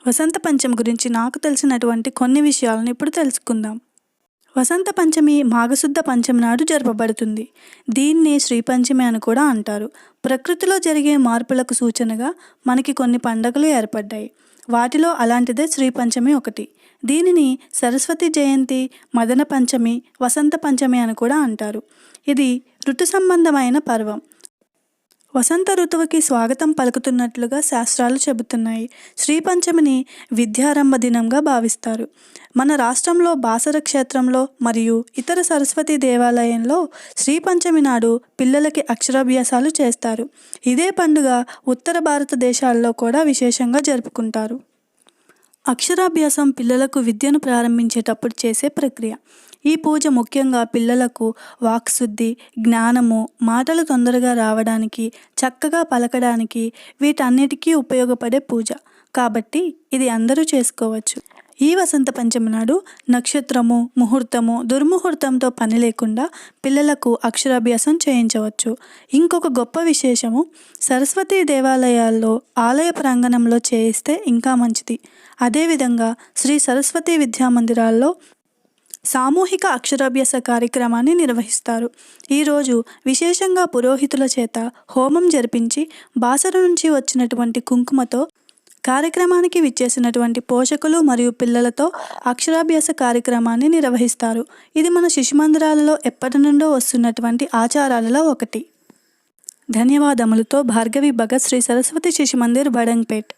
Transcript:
వసంత పంచమి గురించి నాకు తెలిసినటువంటి కొన్ని విషయాలను ఇప్పుడు తెలుసుకుందాం. వసంత పంచమి మాఘశుద్ధ పంచమి నాడు జరపబడుతుంది. దీన్ని శ్రీ పంచమి అని కూడా అంటారు. ప్రకృతిలో జరిగే మార్పులకు సూచనగా మనకి కొన్ని పండుగలు ఏర్పడ్డాయి. వాటిలో అలాంటిదే శ్రీ పంచమి ఒకటి. దీనిని సరస్వతి జయంతి, మదన పంచమి, వసంత పంచమి అని కూడా అంటారు. ఇది ఋతు సంబంధమైన పర్వం. వసంత ఋతువుకి స్వాగతం పలుకుతున్నట్లుగా శాస్త్రాలు చెబుతున్నాయి. శ్రీ పంచమిని విద్యారంభ దినంగా భావిస్తారు. మన రాష్ట్రంలో బాసర క్షేత్రంలో మరియు ఇతర సరస్వతి దేవాలయంలో శ్రీ పంచమి నాడు పిల్లలకి అక్షరాభ్యాసాలు చేస్తారు. ఇదే పండుగ ఉత్తర భారతదేశాల్లో కూడా విశేషంగా జరుపుకుంటారు. అక్షరాభ్యాసం పిల్లలకు విద్యను ప్రారంభించేటప్పుడు చేసే ప్రక్రియ. ఈ పూజ ముఖ్యంగా పిల్లలకు వాక్శుద్ధి, జ్ఞానము, మాటలు తొందరగా రావడానికి, చక్కగా పలకడానికి వీటన్నిటికీ ఉపయోగపడే పూజ. కాబట్టి ఇది అందరూ చేసుకోవచ్చు. ఈ వసంత పంచమి నాడు నక్షత్రము, ముహూర్తము, దుర్ముహూర్తంతో పని లేకుండా పిల్లలకు అక్షరాభ్యాసం చేయించవచ్చు. ఇంకొక గొప్ప విశేషము, సరస్వతీ దేవాలయాల్లో ఆలయ ప్రాంగణంలో చేయిస్తే ఇంకా మంచిది. అదేవిధంగా శ్రీ సరస్వతి విద్యామందిరాల్లో సామూహిక అక్షరాభ్యాస కార్యక్రమాన్ని నిర్వహిస్తారు. ఈరోజు విశేషంగా పురోహితుల చేత హోమం జరిపించి బాసర నుంచి వచ్చినటువంటి కుంకుమతో కార్యక్రమానికి విచ్చేసినటువంటి పోషకులు మరియు పిల్లలతో అక్షరాభ్యాస కార్యక్రమాన్ని నిర్వహిస్తారు. ఇది మన శిశుమందిరాలలో ఎప్పటి నుండో వస్తున్నటువంటి ఆచారాలలో ఒకటి. ధన్యవాదములతో భార్గవి భగత్, శ్రీ సరస్వతి శిశుమందిర్, బడంగ్పేట్.